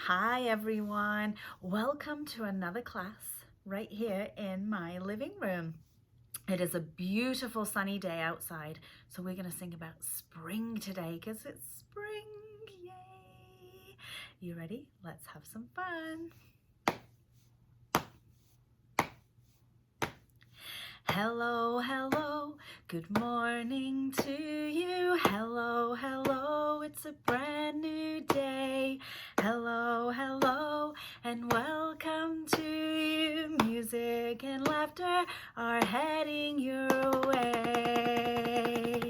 Hi everyone, welcome to another class right here in my living room. It is a beautiful sunny day outside, so we're going to sing about spring today because it's spring, yay! You ready? Let's have some fun. Hello, hello, good morning to you. Hello, hello, it's a brand new day. Hello, hello, and welcome to you. Music and laughter are heading your way.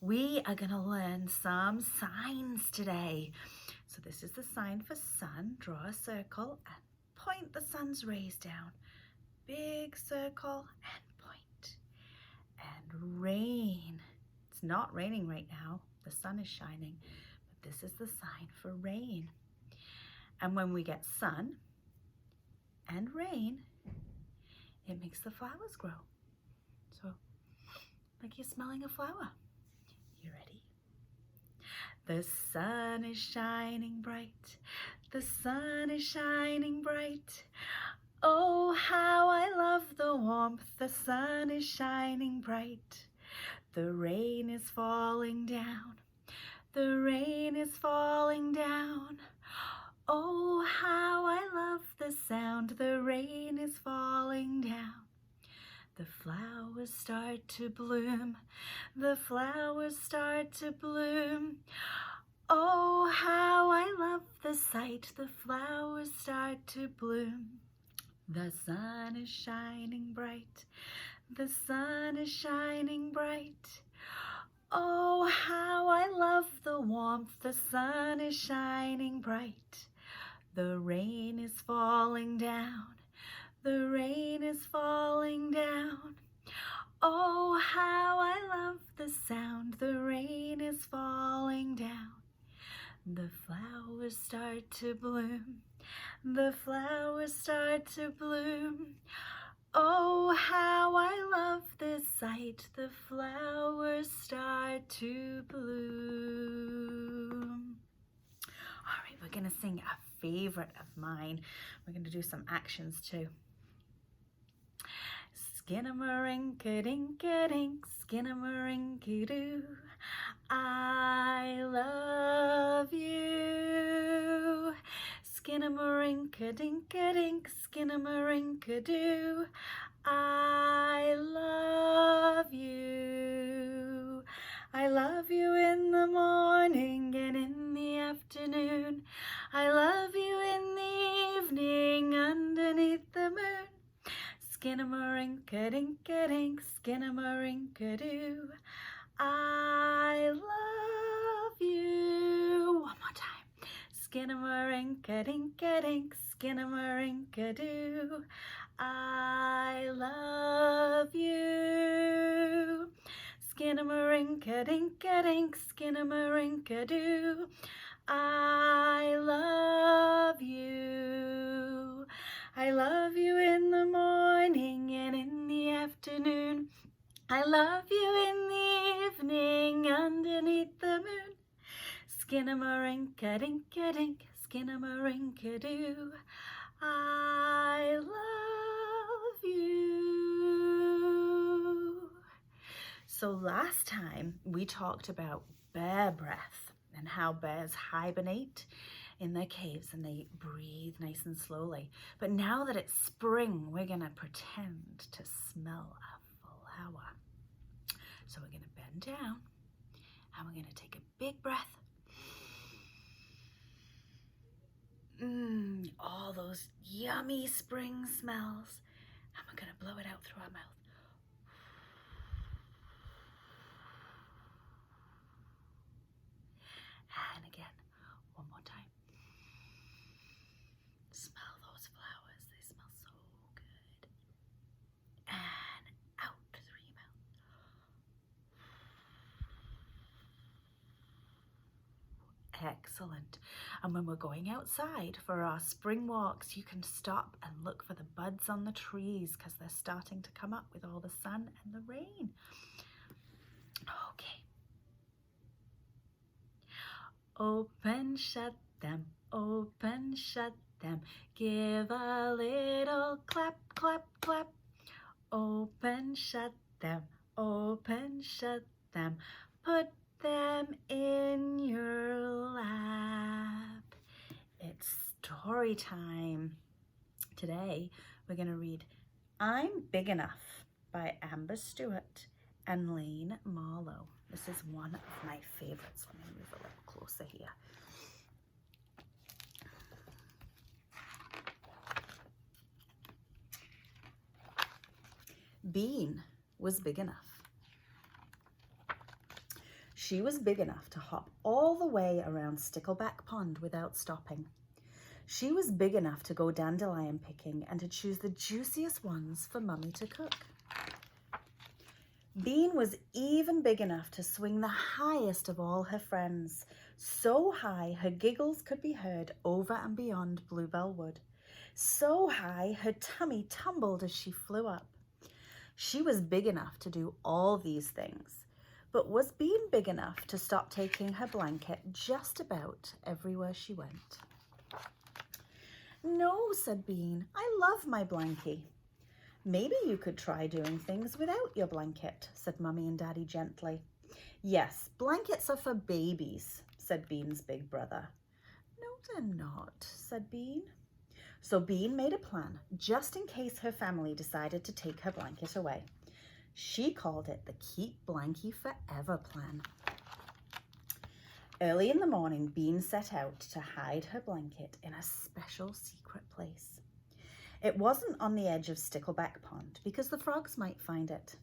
We are gonna learn some signs today. So this is the sign for sun. Draw a circle and point the sun's rays down. Big circle and point. And rain. It's not raining right now. The sun is shining, but this is the sign for rain. And when we get sun and rain, it makes the flowers grow. So, like you're smelling a flower. You ready? The sun is shining bright. The sun is shining bright. Oh, how I love the warmth, the sun is shining bright. The rain is falling down, the rain is falling down. Oh, how I love the sound, the rain is falling down. The flowers start to bloom, the flowers start to bloom. Oh, how I love the sight, the flowers start to bloom. The sun is shining bright, the sun is shining bright. Oh, how I love the warmth, the sun is shining bright. The rain is falling down, the rain is falling down. Oh, how I love the sound, the rain is falling down. The flowers start to bloom, the flowers start to bloom. Oh, how I love this sight, the flowers start to bloom. All right, we're gonna sing a favorite of mine. We're gonna do some actions too. Skinnamarink-a-dink-a-dink, skinnamarink-a-doo. I love you. Skinnamarink-a-dink-a-dink, skinnamarink-a-doo. I love you. I love you in the morning and in the afternoon. I love you in the evening underneath the moon. Skinnamarink-a-dink-a-dink, skinnamarink-a-doo. I love you. One more time. Skinnamarink-a-dink-a-dink, skinnamarink-a-doo. I love you. Skinnamarink-a-dink-a-dink, skinnamarink-a-doo. I love you. I love you in the morning and in the afternoon. I love you in the evening underneath the moon. Skinnamarink-a-dink-a-dink, skinnamarink-a-doo. I love you. So last time we talked about bear breath and how bears hibernate in their caves and they breathe nice and slowly. But now that it's spring, we're gonna pretend to smell a flower. So we're gonna bend down and we're gonna take a big breath. All those yummy spring smells. And we're gonna blow it out through our mouth. And again, one more time. Smell those flowers, they smell so good. And out through your mouth. Excellent. And when we're going outside for our spring walks, you can stop and look for the buds on the trees because they're starting to come up with all the sun and the rain. Okay. Open, shut them, open, shut them. Give a little clap, clap, clap. Open, shut them, open, shut them. Put them in your lap. It's story time. Today we're going to read I'm Big Enough by Amber Stewart and Layn Marlow. This is one of my favorites. Let me move a little closer here. Bean was big enough. She was big enough to hop all the way around Stickleback Pond without stopping. She was big enough to go dandelion picking and to choose the juiciest ones for Mummy to cook. Bean was even big enough to swing the highest of all her friends, so high her giggles could be heard over and beyond Bluebell Wood. So high her tummy tumbled as she flew up. She was big enough to do all these things, but was Bean big enough to stop taking her blanket just about everywhere she went? No, said Bean, I love my blankie. Maybe you could try doing things without your blanket, said Mummy and Daddy gently. Yes, blankets are for babies, said Bean's big brother. No, they're not, said Bean. So Bean made a plan just in case her family decided to take her blanket away. She called it the Keep Blankie Forever plan. Early in the morning, Bean set out to hide her blanket in a special secret place. It wasn't on the edge of Stickleback Pond because the frogs might find it.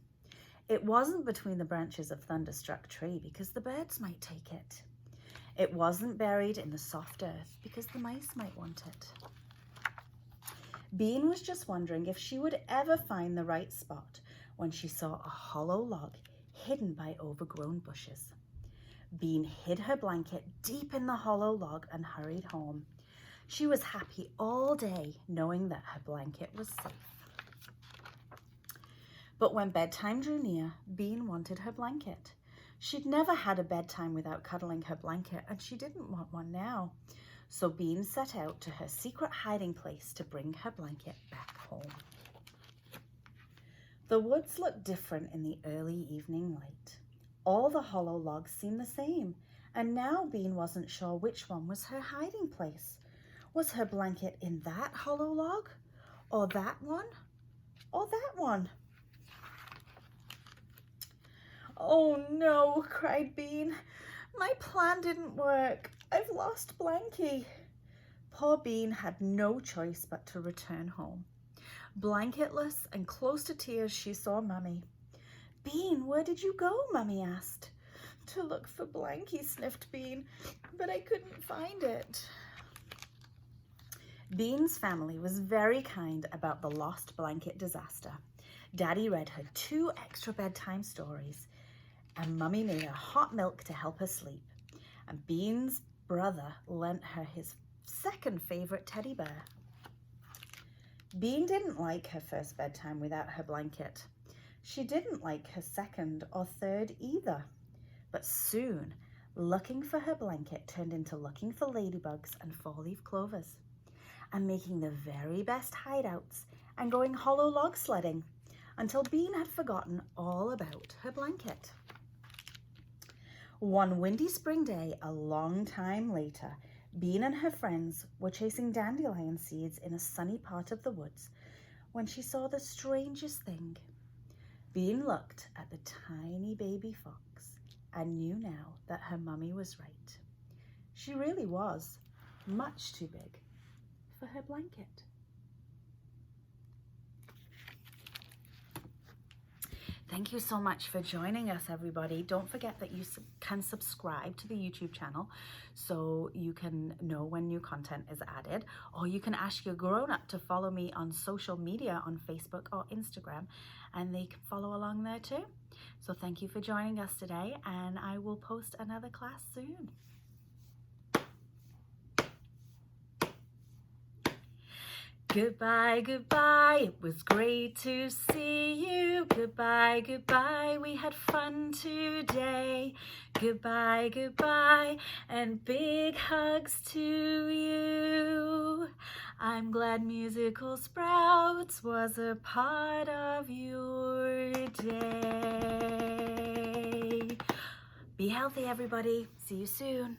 It wasn't between the branches of Thunderstruck Tree because the birds might take it. It wasn't buried in the soft earth because the mice might want it. Bean was just wondering if she would ever find the right spot when she saw a hollow log hidden by overgrown bushes. Bean hid her blanket deep in the hollow log and hurried home. She was happy all day knowing that her blanket was safe. But when bedtime drew near, Bean wanted her blanket. She'd never had a bedtime without cuddling her blanket, and she didn't want one now. So Bean set out to her secret hiding place to bring her blanket back home. The woods looked different in the early evening light. All the hollow logs seemed the same, and now Bean wasn't sure which one was her hiding place. Was her blanket in that hollow log, or that one, or that one? Oh no, cried Bean. My plan didn't work. I've lost Blankie. Poor Bean had no choice but to return home. Blanketless and close to tears, she saw Mummy. Bean, where did you go? Mummy asked. To look for Blankie, sniffed Bean, but I couldn't find it. Bean's family was very kind about the lost blanket disaster. Daddy read her 2 extra bedtime stories, and Mummy made her hot milk to help her sleep. And Bean's brother lent her his second favorite teddy bear. Bean didn't like her first bedtime without her blanket. She didn't like her second or third either. But soon, looking for her blanket turned into looking for ladybugs and 4-leaf clovers, and making the very best hideouts and going hollow log sledding until Bean had forgotten all about her blanket. One windy spring day, a long time later, Bean and her friends were chasing dandelion seeds in a sunny part of the woods when she saw the strangest thing. Bean looked at the tiny baby fox and knew now that her mummy was right. She really was much too big for her blanket. Thank you so much for joining us, everybody. Don't forget that you can subscribe to the YouTube channel so you can know when new content is added, or you can ask your grown-up to follow me on social media on Facebook or Instagram, and they can follow along there too. So thank you for joining us today, and I will post another class soon. Goodbye, goodbye, it was great to see you. Goodbye, goodbye, we had fun today. Goodbye, goodbye, and big hugs to you. I'm glad Musical Sprouts was a part of your day. Be healthy, everybody. See you soon.